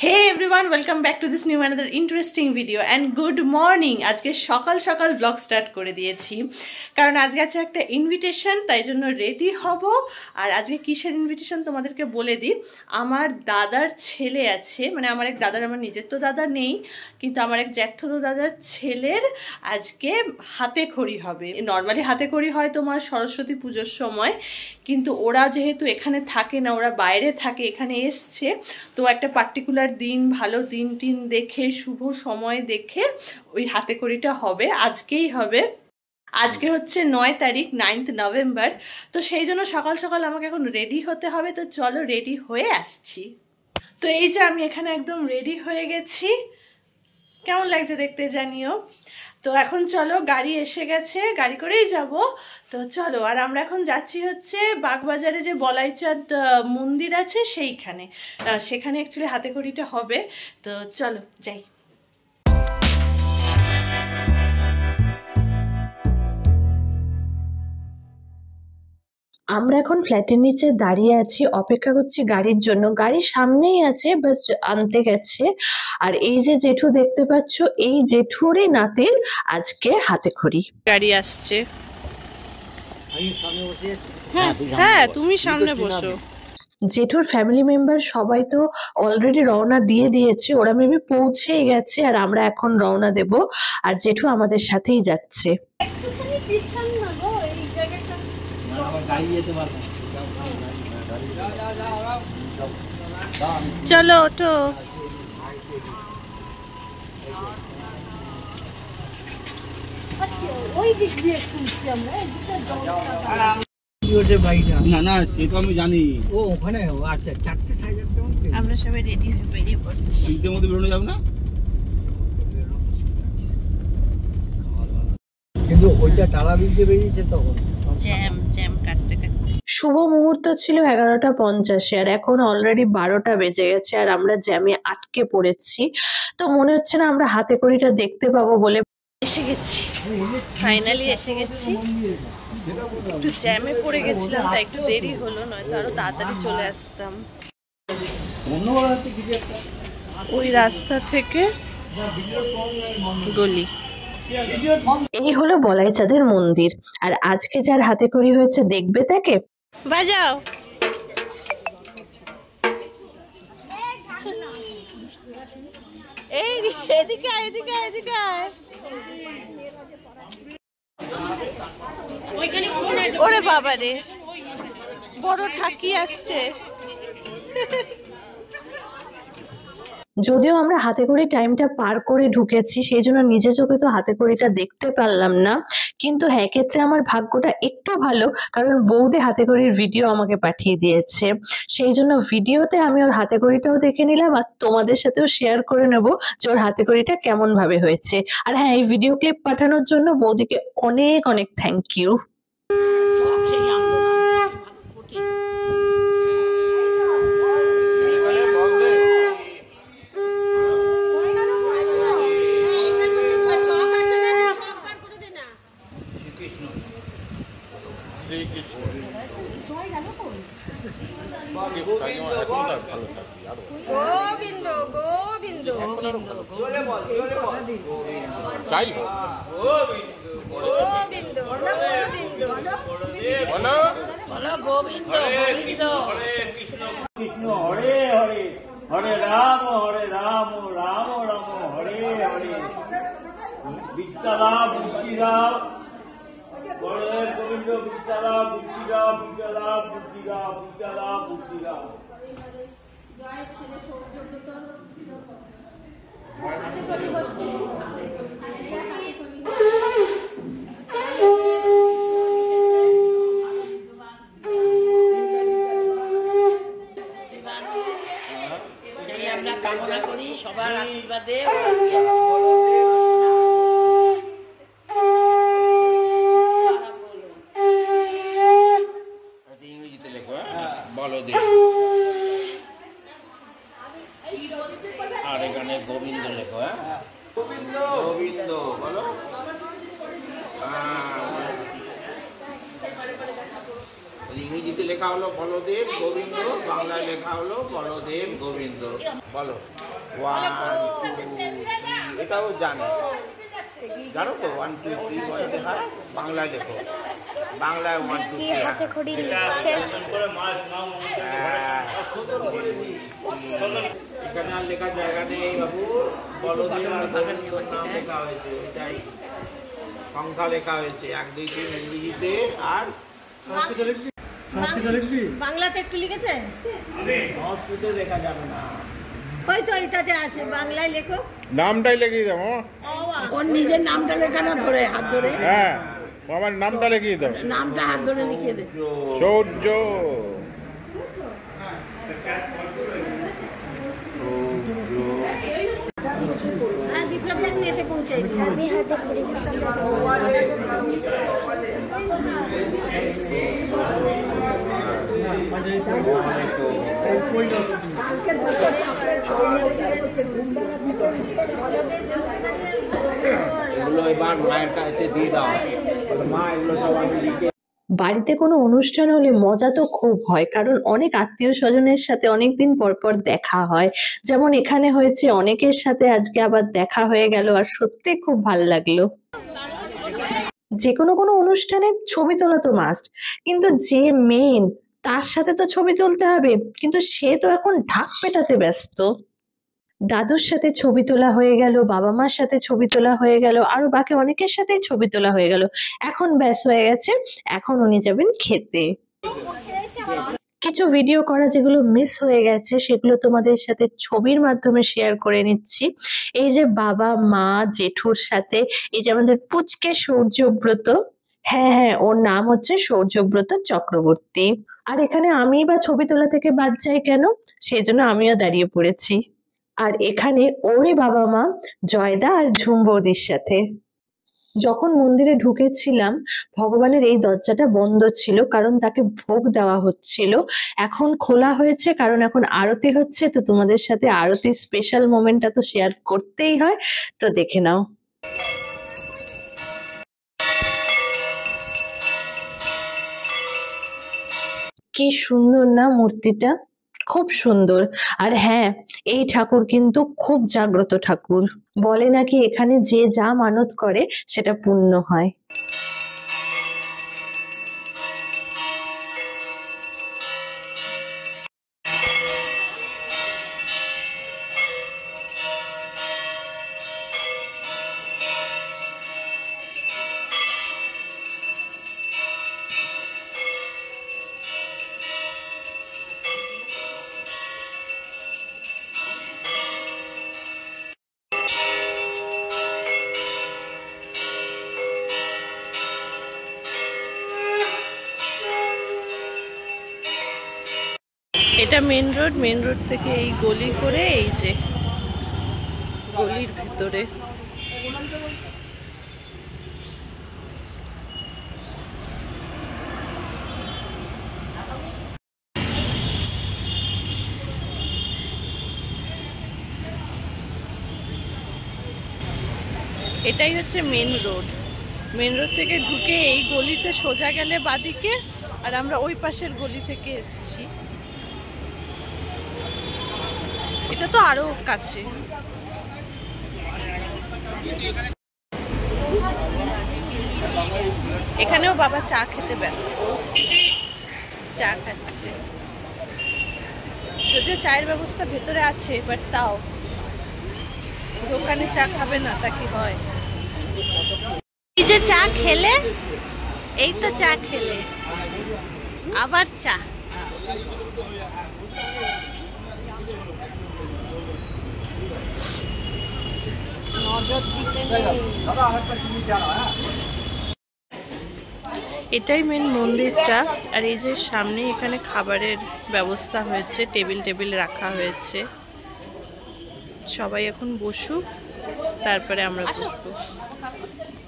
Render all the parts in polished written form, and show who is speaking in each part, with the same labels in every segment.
Speaker 1: Hey everyone, welcome back to this new another interesting video and good morning. আজকে সকাল সকাল blog start করে দিয়েছি কারণ আজকে আছে একটা ইনভিটেশন, তাই জন্য রেডি হব। আর আজকে কিসের ইনভিটেশন তোমাদেরকে বলে দিই। আমার দাদার ছেলে আছে, মানে আমার এক দাদার, আমার নিজের তো দাদা নেই, কিন্তু আমার এক জ্যাঠতো দাদার ছেলের আজকে হাতে খড়ি হবে। নর্মালি হাতে খড়ি হয় তোমার সরস্বতী পুজোর সময়, কিন্তু ওরা যেহেতু এখানে থাকে না, ওরা বাইরে থাকে, এখানে এসছে, তো একটা পার্টিকুলার দিন, ভালো দিন টিন দেখে, শুভ সময় দেখে ওই হাতে খড়িটা হবে, আজকেই হবে। আজকে হচ্ছে 9 তারিখ, 9th নভেম্বর। তো সেই জন্য সকাল সকাল আমাকে এখন রেডি হতে হবে। তো চলো রেডি হয়ে আসছি। তো এই যে আমি এখানে একদম রেডি হয়ে গেছি, কেমন লাগছে দেখতে জানিও। তো এখন চলো, গাড়ি এসে গেছে, গাড়ি করেই যাব। তো চলো, আর আমরা এখন যাচ্ছি হচ্ছে বাগবাজারে যে বলাইচাঁদ মন্দির আছে সেইখানে, সেখানে অ্যাকচুয়ালি হাতে খড়িটা হবে। তো চলো যাই। আমরা এখন ফ্ল্যাটের নিচে দাঁড়িয়ে আছি, অপেক্ষা করছি গাড়ির জন্য। গাড়ির সামনেই আছে, বাস আনতে গেছে। আর এই যে জেঠু দেখতে পাচ্ছ, এই জেঠুরই নাতির আজকে হাতে খড়ি। গাড়ি আসছে। হ্যাঁ, তুমি সামনে বসো। জেঠুর ফ্যামিলি মেম্বার সবাই তো অলরেডি রওনা দিয়ে দিয়েছে, ওরা মেবি পৌঁছেই গেছে, আর আমরা এখন রওনা দেব। আর জেঠু আমাদের সাথেই যাচ্ছে। চলো ওঠো। ওই দিক দিয়ে খুলছি আমরা, না না সে তো আমি জানি। ও ওখানে আচ্ছা, 4টে সাইজ আমরা সবাই রেডি হয়ে বেরিয়ে পড়ছি। এর মধ্যে বেরোনো যাবে না, কিন্তু ওইটা টালা বিলতে বেরিয়েছে তখন জ্যাম কাটতে কাটতে। শুভ মুহূর্ত ছিল 11:50, আর এখন অলরেডি 12টা বেজে গেছে, আর আমরা জ্যামে আটকে পড়েছি। তো মনে হচ্ছে না আমরা হাতে খড়িটা দেখতে পাবো বলে। এসে গেছি, ফাইনালি এসে গেছি। একটু জ্যামে পড়ে গেছিলাম, তাই একটু দেরি হলো, নয়তো আরো তাড়াতাড়ি চলে আসতাম। ওই রাস্তা থেকে গলি। এই হলো বলাইচাঁদের মন্দির, আর আজকে যার হাতে খড়ি হয়েছে দেখবে তাকে। বাজাও। এই এদিকে এদিকে এদিকে। ওরে বাবা রে, বড় ঠাকি আসছে। যদিও আমরা হাতে খড়ি টাইমটা পার করে ঢুকেছি, সেই জন্য নিজে চোখে তো হাতে খড়িটা দেখতে পারলাম না, কিন্তু হ্যাঁ, ক্ষেত্রে আমার ভাগ্যটা একটু ভালো, কারণ বৌদি হাতে খড়ির ভিডিও আমাকে পাঠিয়ে দিয়েছে। সেই জন্য ভিডিওতে আমি ওর হাতে খড়িটাও দেখে নিলাম, আর তোমাদের সাথেও শেয়ার করে নেব যে ওর হাতে খড়িটা কেমন ভাবে হয়েছে। আর হ্যাঁ, এই ভিডিও ক্লিপ পাঠানোর জন্য বৌদিকে অনেক অনেক থ্যাংক ইউ।
Speaker 2: গোবিন্দ গোবিন্দ চাই গোবিন্দ গোবিন্দ বলো গোবিন্দ গোবিন্দ।
Speaker 3: কৃষ্ণ হরে হরে, হরে রাম রাম রাম হরে হরে। বিদ্যালাভ বুদ্ধিলাভ, গোবিন্দ বিদ্যালাভ বুদ্ধিলাভ, বিদ্যালাভ বুদ্ধিলাভ, বিদ্যালাভ বুদ্ধিলাভ।
Speaker 2: আমরা কামনা করি সবার আশীর্বাদে। ইংরেজিতে লেখো, বলো দে। আর এখানে গোবিন্দ লেখো, গোবিন্দ গোবিন্দ বলো। ইংরেজিতে লেখা হলো বলদেব গোবিন্দ, বাংলায় লেখা হলো বলদেব গোবিন্দ। বলো 1 2 3, এটাও জানো জানো তো 1 2 3 বলতে হয়। বাংলায় লেখো, বাংলায় 1 2 3
Speaker 4: হাতে খড়ি নিচ্ছে।
Speaker 2: এখানে আর লেখার জায়গা নেই বাবু, বলদেব আর গোবিন্দর নাম লেখা হয়েছে, এটাই সংখ্যা লেখা হয়েছে 1 2 3 ইংরেজিতে। আর
Speaker 5: বাংলাতে একটু লিখেছে,
Speaker 2: সংস্কৃতে লেখা যাবে না।
Speaker 5: ওই তো এটাতে আছে, বাংলায় লেখো।
Speaker 6: নামটাই লিখিয়ে দাও।
Speaker 5: ওর নিজের নামটা লেখানো, ধরে হাত ধরে
Speaker 6: হ্যাঁ, আমার নামটা লিখিয়ে দাও।
Speaker 5: নামটা হাত ধরে লিখে দে।
Speaker 6: সৌর্য।
Speaker 5: হ্যাঁ, বিপ্লব দেখ নিয়ে এসে পৌঁছে
Speaker 4: আমি হাতে খড়ি
Speaker 2: এগুলো এবার মায়ের কাছে দিয়ে দাও, মা এগুলো সব আমি লিখে।
Speaker 1: বাড়িতে কোনো অনুষ্ঠান হলে মজা তো খুব হয়, কারণ অনেক আত্মীয় স্বজনের সাথে অনেকদিন পর পর দেখা হয়। যেমন এখানে হয়েছে, অনেকের সাথে আজকে আবার দেখা হয়ে গেল, আর সত্যি খুব ভালো লাগলো। যে কোনো অনুষ্ঠানে ছবি তোলা তো মাস্ট, কিন্তু যে মেন তার সাথে তো ছবি তুলতে হবে, কিন্তু সে তো এখন ঢাক পেটাতে ব্যস্ত। দাদুর সাথে ছবি তোলা হয়ে গেল, বাবা মার সাথে ছবি তোলা হয়ে গেল, আরো বাকি অনেকের সাথেই ছবি তোলা হয়ে গেল। এখন ব্যাস হয়ে গেছে, এখন উনি যাবেন খেতে। কিছু ভিডিও করা যেগুলো মিস হয়ে গেছে সেগুলো তোমাদের সাথে ছবির মাধ্যমে শেয়ার করে নিচ্ছি। এই যে বাবা মা জেঠুর সাথে, এই যে আমাদের পুচকে সৌর্যব্রত, হ্যাঁ ওর নাম হচ্ছে সৌর্যব্রত চক্রবর্তী। আর এখানে আমি বা ছবি তোলা থেকে বাদ যাই কেন, সেই জন্য আমিও দাঁড়িয়ে পড়েছি। আর এখানে ওরই বাবা মা জয়দা আর ঝুম বৌদির সাথে। যখন মন্দিরে ঢুকেছিলাম, ভগবানের এই দরজাটা বন্ধ ছিল, কারণ তাকে ভোগ দেওয়া হচ্ছিল। এখন খোলা হয়েছে, কারণ এখন আরতি হচ্ছে, তো তোমাদের সাথে আরতির স্পেশাল মোমেন্টটা তো শেয়ার করতেই হয়, তো দেখে নাও। কি সুন্দর না মূর্তিটা, খুব সুন্দর। আর হ্যাঁ, এই ঠাকুর কিন্তু খুব জাগ্রত ঠাকুর। বলে নাকি এখানে যে যা মানত করে সেটা পূর্ণ হয়। এটা মেন রোড থেকে এই গলি করে এই যে গলির ভিতরে এটাই হচ্ছে মেন রোড। মেন রোড থেকে ঢুকে এই গলিতে সোজা গেলে বাদিকে, আর আমরা ওই পাশের গলি থেকে এসেছি। এটা তো আরো কাছে। এখানেও বাবা চা খেতে ব্যস্ত, চা খাচ্ছে। যদিও চায়ের ব্যবস্থা ভেতরে আছে, বাট তাও দোকানে চা খাবে না তা কি হয়? এই যে চা খেলে, এই তো চা খেলে আবার চা। এটাই মেন মন্দিরটা। আর এই যে সামনে এখানে খাবারের ব্যবস্থা হয়েছে, টেবিল রাখা হয়েছে। সবাই এখন বসুক, তারপরে আমরা বসবো।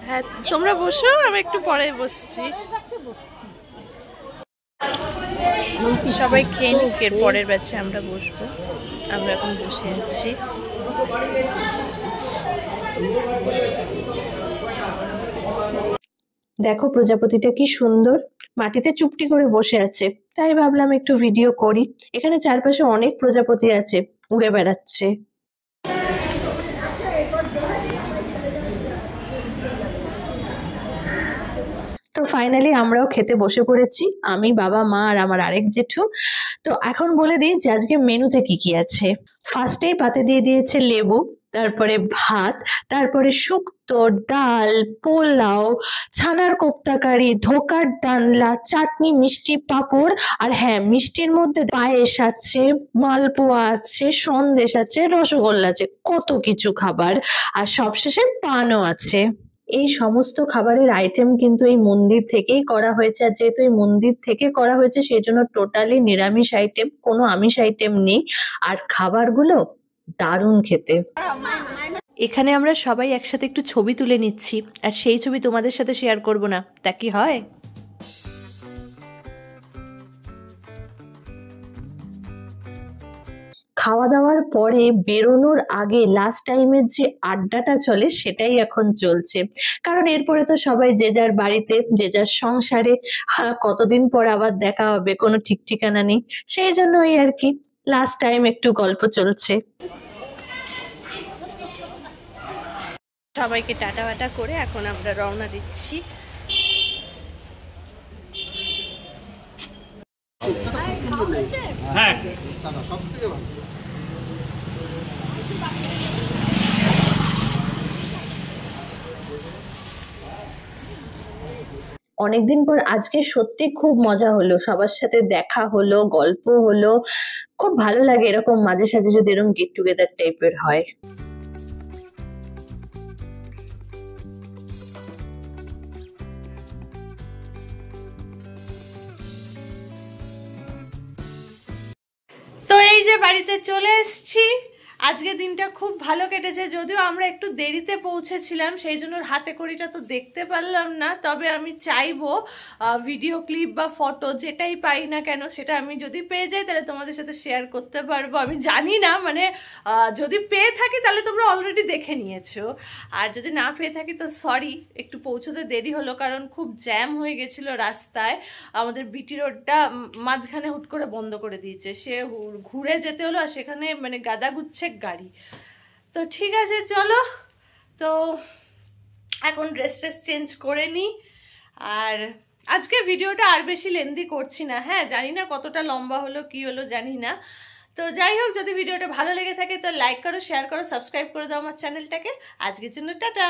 Speaker 1: হ্যাঁ তোমরা বসো, আমি একটু পরে বসছি। সবাই খেয়ে নিক, এর পরের ব্যাচে আমরা বসবো। আমরা এখন বসে আছি। দেখো প্রজাপতিটা কি সুন্দর, মাটিতে চুপটি করে বসে আছে, তাই ভাবলাম একটু ভিডিও করি। এখানে চারপাশে অনেক প্রজাপতি আছে, উড়ে বেড়াচ্ছে। তো ফাইনালি আমরাও খেতে বসে পড়েছি, আমি, বাবা, মা আর আমার আরেক জেঠু। তো এখন বলে দিই যে আজকে মেনুতে কি কি আছে। ফার্স্টেই পাতে দিয়ে দিয়েছে লেবু, তারপরে ভাত, তারপরে শুক্তো, ডাল, পোলাও, ছানার কোপ্তা কারি, ধোকার ডালনা, চাটনি, মিষ্টি, পাঁপড়, আর হ্যাঁ, মিষ্টির মধ্যে পায়েস আছে, মালপোয়া আছে, সন্দেশ আছে, রসগোল্লা আছে, কত কিছু খাবার। আর সবশেষে পানও আছে। এই সমস্ত খাবারের আইটেম কিন্তু এই মন্দির থেকেই করা হয়েছে, আর যেহেতু এই মন্দির থেকে করা হয়েছে সেই জন্য টোটালি নিরামিষ আইটেম, কোনো আমিষ আইটেম নেই। আর খাবারগুলো দারুণ খেতে। এখানে আমরা সবাই একসাথে একটু ছবি তুলে নিচ্ছি, আর সেই ছবি তোমাদের সাথে শেয়ার করব না, তা কি হয়? খাওয়া দাওয়ার পরে বেরোনোর আগে লাস্ট টাইমের যে আড্ডাটা চলে সেটাই এখন চলছে, কারণ এরপরে তো সবাই যে যার বাড়িতে, যে যার সংসারে। কতদিন পর আবার দেখা হবে কোনো ঠিক ঠিকানা নেই, সেই জন্যই আর কি লাস্ট টাইম একটু গল্প চলছে। সবাইকে টাটা বাটা করে এখন আমরা রওনা দিচ্ছি।
Speaker 3: হ্যাঁ
Speaker 1: অনেকদিন পর আজকে সত্যি খুব মজা হলো, সবার সাথে দেখা হলো, গল্প হলো, খুব ভালো লাগে এরকম মাঝে সাঝে যদি এরকম গেট টুগেদার টাইপের হয়। তো এই যে বাড়িতে চলে এসেছি, আজকে দিনটা খুব ভালো কেটেছে, যদিও আমরা একটু দেরিতে পৌঁছেছিলাম সেই জন্য হাতে কড়িটা তো দেখতে পারলাম না। তবে আমি চাইবো ভিডিও ক্লিপ বা ফটো যেটাই পাই না কেন সেটা আমি যদি পেয়ে যাই তাহলে তোমাদের সাথে শেয়ার করতে পারবো। আমি জানি না, মানে যদি পেয়ে থাকি তাহলে তোমরা অলরেডি দেখে নিয়েছো, আর যদি না পেয়ে থাকি তো সরি, একটু পৌঁছতে দেরি হলো কারণ খুব জ্যাম হয়ে গেছিলো রাস্তায়। আমাদের বিটি রোডটা মাঝখানে হুট করে বন্ধ করে দিয়েছে, সে ঘুরে যেতে হলো, আর সেখানে মানে গাদা গুচ্ছে গাড়ি। তো ঠিক আছে চলো, তো এখন ড্রেস চেঞ্জ করে নিই। আর আজকে ভিডিওটা আর বেশি লেন্দি করছি না, হ্যাঁ জানি না কতটা লম্বা হলো কি হলো জানি না। তো যাই হোক, যদি ভিডিওটা ভালো লেগে থাকে তো লাইক করো, শেয়ার করো, সাবস্ক্রাইব করে দাও আমার চ্যানেলটাকে। আজকের জন্য টাটা।